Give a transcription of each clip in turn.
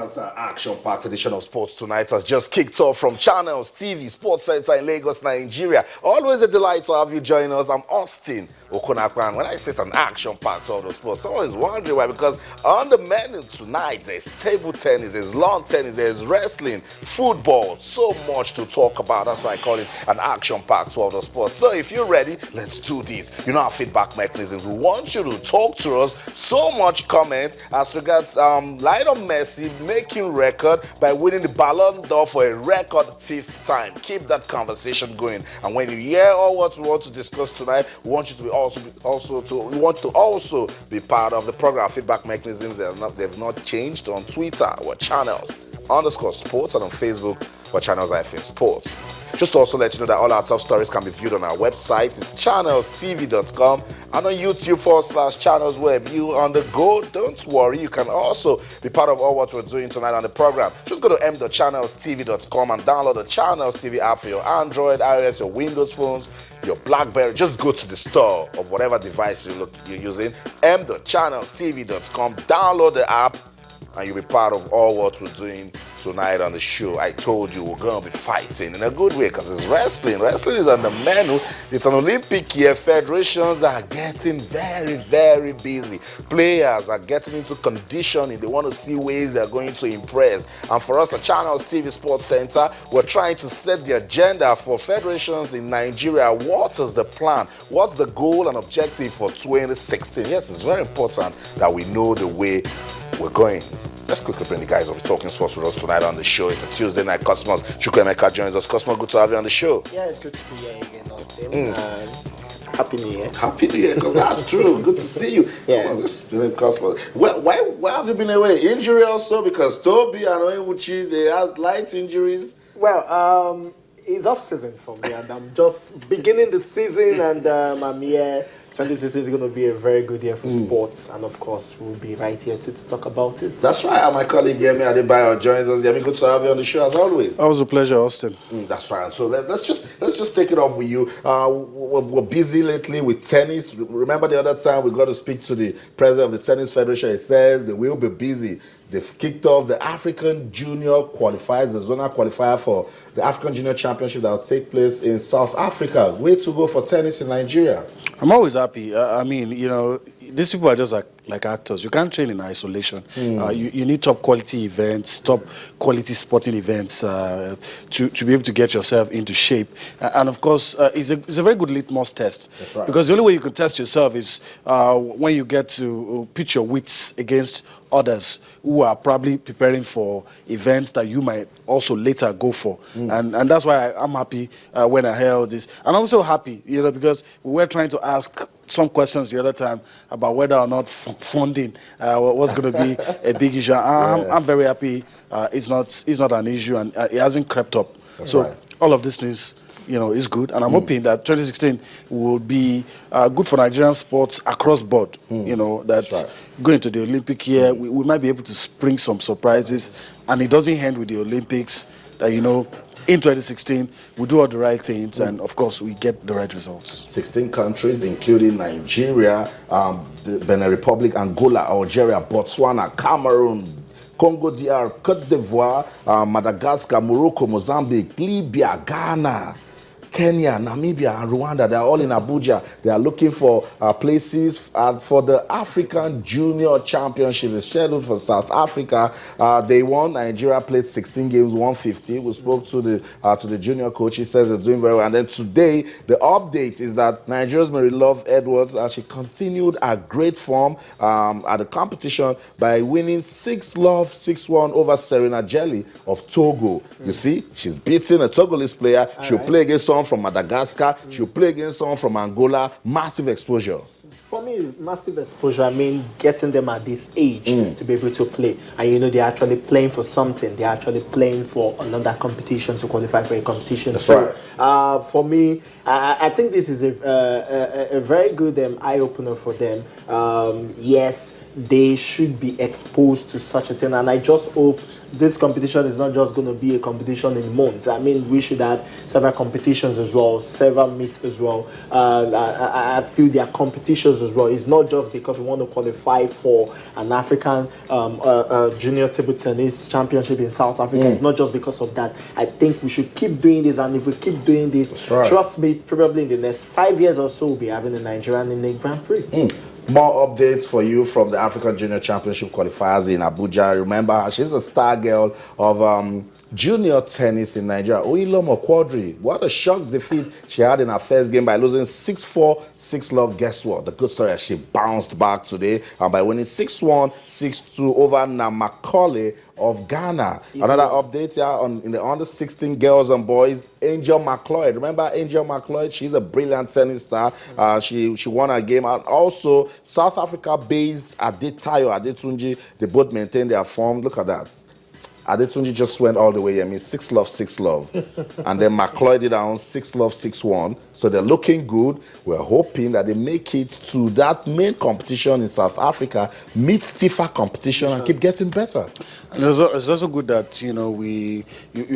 Another action-packed edition of Sports Tonight has just kicked off from Channels TV, Sports Center in Lagos, Nigeria. Always a delight to have you join us. I'm Austin Okunakwan. When I say it's an action-packed world of sports, someone is wondering why. Because on the menu tonight, there's table tennis, there's lawn tennis, there's wrestling, football, so much to talk about. That's why I call it an action-packed world of sports. So if you're ready, let's do this. You know our feedback mechanisms. We want you to talk to us. So much comment as regards Lionel Messi making record by winning the Ballon d'Or for a record 5th time. Keep that conversation going. And when you hear all what we want to discuss tonight, we want you to be also be part of the program. Feedback mechanisms, they've not changed. On Twitter, or channels_sports, and on Facebook, or channels-sports. Just to also let you know that all our top stories can be viewed on our website. It's channelstv.com, and on YouTube /channelsweb. You on the go, don't worry. You can also be part of all what we're doing tonight on the program. Just go to m.channelstv.com and download the Channels TV app for your Android, iOS, your Windows phones, your BlackBerry. Just go to the store of whatever device you're using, m.channelstv.com, download the app, and you'll be part of all what we're doing tonight on the show. I told you we're going to be fighting in a good way because it's wrestling. Wrestling is on the menu. It's an Olympic year. Federations are getting very, very busy. Players are getting into conditioning. They want to see ways they're going to impress. And for us at Channels TV Sports Center, we're trying to set the agenda for federations in Nigeria. What is the plan? What's the goal and objective for 2016? Yes, it's very important that we know the way we're going. Let's quickly bring the guys who will be talking sports with us tonight on the show. It's a Tuesday night. Cosmos Chukwuemeka joins us. Cosmos, good to have you on the show. Yeah, it's good to be here again, Austin. Happy New Year. Happy New Year, because that's true. Good to see you. Yeah. Come on, this is Cosmos. Why have you been away? Injury also? Because Toby and Oewuchi, they had light injuries. Well, it's off season for me, and I'm just beginning the season, and I'm here. 2016 is going to be a very good year for sports, and of course, we'll be right here to talk about it. That's right. And my colleague Yemi Adebayo joins us. Yemi, good to have you on the show as always. That was a pleasure, Austin. That's right. So let's just take it off with you. We're busy lately with tennis. Remember the other time we got to speak to the president of the Tennis Federation. He says they will be busy. They've kicked off the African Junior qualifiers, the zonal qualifier for the African Junior Championship that will take place in South Africa. Way to go for tennis in Nigeria. I'm always happy. I mean, you know, these people are just like actors. You can't train in isolation. You need top quality events, top quality sporting events to be able to get yourself into shape. And of course, it's a very good litmus test. That's right. Because the only way you can test yourself is when you get to pitch your wits against others who are probably preparing for events that you might also later go for. And that's why I'm happy when I hear all this. And I'm also happy, you know, because we were trying to ask some questions the other time about whether or not funding was going to be a big issue. I'm very happy it's not an issue, and it hasn't crept up. That's so right. all of these things, you know, is good, and I'm hoping that 2016 will be good for Nigerian sports across board. You know, that right. Going to the Olympic year, we might be able to spring some surprises, and it doesn't end with the Olympics. That, you know, in 2016 we do all the right things, and of course we get the right results. 16 countries, including Nigeria, the Benin Republic, Angola, Algeria, Botswana, Cameroon, Congo DR, Cote d'Ivoire, Madagascar, Morocco, Mozambique, Libya, Ghana, Kenya, Namibia, and Rwanda. They're all in Abuja. They are looking for places for the African Junior Championship. It's scheduled for South Africa. They won. Nigeria played 16 games, 150. We spoke to the junior coach. He says they're doing very well. And then today, the update is that Nigeria's Mary Love Edwards, she continued her great form at the competition by winning 6-love, 6-1 over Serena Jelly of Togo. You see, she's beating a Togolese player. She'll play against someone from Madagascar. She'll play against someone from Angola. Massive exposure. For me, massive exposure. I mean, getting them at this age to be able to play. And you know, they're actually playing for something. They're actually playing for another competition to qualify for a competition. That's right. For me, I think this is a very good eye-opener for them. Yes, they should be exposed to such a thing. And I just hope this competition is not just going to be a competition in months. I mean, we should have several competitions as well, several meets as well. I feel there are competitions as well. It's not just because we want to qualify for an African junior table tennis championship in South Africa. It's not just because of that. I think we should keep doing this, and if we keep doing this, trust me, probably in the next 5 years or so, we'll be having a Nigerian in the Grand Prix. More updates for you from the African Junior Championship qualifiers in Abuja. Remember, she's a star girl of junior tennis in Nigeria. Oilomo Quadri. What a shock defeat she had in her first game by losing 6-4, 6-love. Guess what? The good story is she bounced back today and by winning 6-1, 6-2 over Namakole of Ghana. Another update here in the under 16 girls and boys. Angel McLeod. Remember Angel McLeod? She's a brilliant tennis star. She won her game. And also South Africa-based Adetayo Adetunji. They both maintain their form. Look at that. Adetunji just went all the way. I mean, 6-love, 6-love. And then McLeod did down 6-love, 6-1. So they're looking good. We're hoping that they make it to that main competition in South Africa, meet stiffer competition, and keep getting better. And it's also good that, you know, you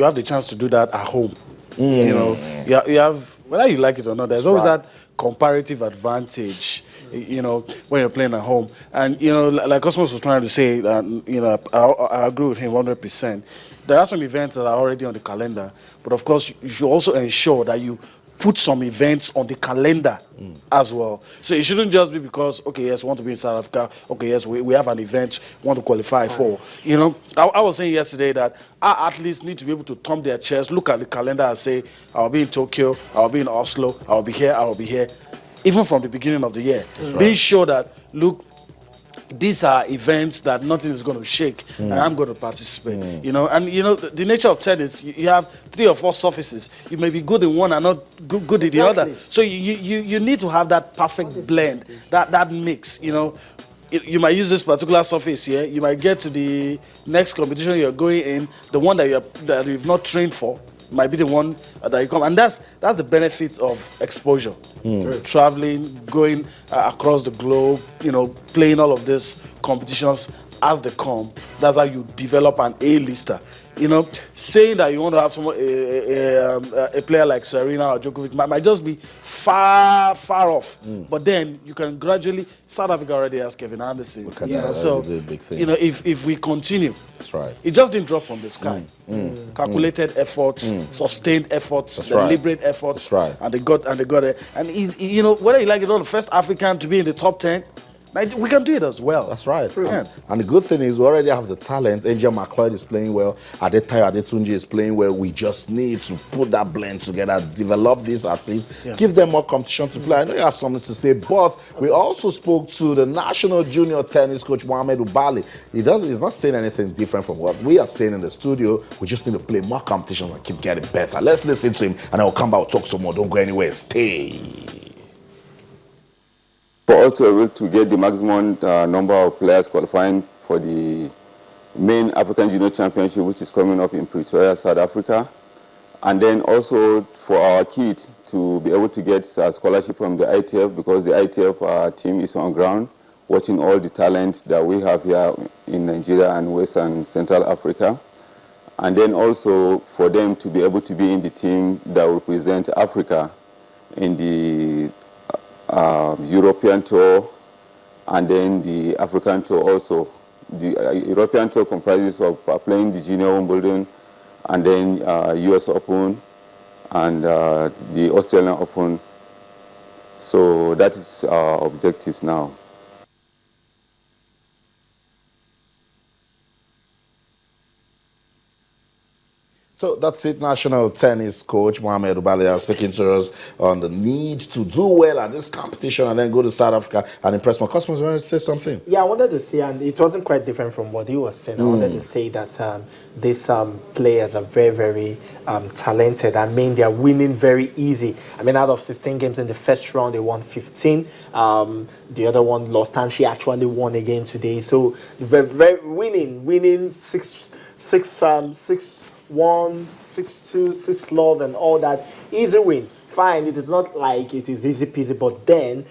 have the chance to do that at home. You know, you have, whether you like it or not, there's always that comparative advantage, you know, when you're playing at home. And, you know, like Cosmos was trying to say, you know, I agree with him 100%. There are some events that are already on the calendar, but of course, you should also ensure that you put some events on the calendar as well. So it shouldn't just be because, okay, yes, we want to be in South Africa. Okay, yes, we have an event we want to qualify for. You know, I was saying yesterday that our athletes need to be able to thumb their chest, look at the calendar and say, I'll be in Tokyo, I'll be in Oslo, I'll be here, I'll be here. Even from the beginning of the year. Being sure that, look, these are events that nothing is going to shake, and I'm going to participate. You know, and you know the nature of tennis. You have 3 or 4 surfaces. You may be good in one and not good in the other. So you need to have that perfect blend, that mix. You know, you might use this particular surface here. You might get to the next competition you're going in, the one that you've not trained for might be the one that you come, and that's the benefit of exposure. Traveling, going across the globe, you know, playing all of these competitions as they come. That's how you develop an A-lister. You know, saying that you want to have someone, a player like Serena or Djokovic might just be far off. But then you can gradually. South Africa already has Kevin Anderson. Look at that. So That's a big thing. you know, if we continue, that's right. It just didn't drop from the sky. Calculated efforts, sustained efforts, deliberate efforts. That's right. And they got it. And he's, you know, whether you like it or not, the first African to be in the top 10. We can do it as well. That's right. And the good thing is we already have the talent. Angel McLeod is playing well. Adetayo Adetunji is playing well. We just need to put that blend together, develop these athletes, give them more competition to play. I know you have something to say, but we also spoke to the national junior tennis coach, Mohamed Ubali. He's not saying anything different from what we are saying in the studio. We just need to play more competitions and keep getting better. Let's listen to him, and I will come back and talk some more. Don't go anywhere. Stay. For us to be able to get the maximum number of players qualifying for the main African Junior Championship, which is coming up in Pretoria, South Africa, and then also for our kids to be able to get a scholarship from the ITF, because the ITF team is on ground watching all the talents that we have here in Nigeria and West and Central Africa, and then also for them to be able to be in the team that will represent Africa in the European tour, and then the African tour also. The European tour comprises of playing the Junior Wimbledon, and then US Open, and the Australian Open. So that is our objectives now. So that's it, national tennis coach Mohamed Ubali speaking to us on the need to do well at this competition and then go to South Africa and impress my customers. You wanted to say something? Yeah, I wanted to say, and it wasn't quite different from what he was saying. I wanted to say that these players are very, very talented. I mean, they are winning very easy. I mean, out of 16 games in the first round, they won 15. The other one lost, and she actually won again today. So, very winning 6-1, 6-2, 6-love, and all that. Easy win fine. It is not like it is easy peasy, but then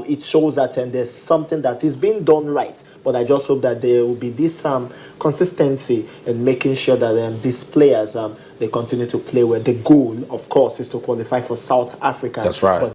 it shows that there's something that is being done right. But I just hope that there will be this consistency in making sure that these players they continue to play well. The goal, of course, is to qualify for South Africa. That's right. But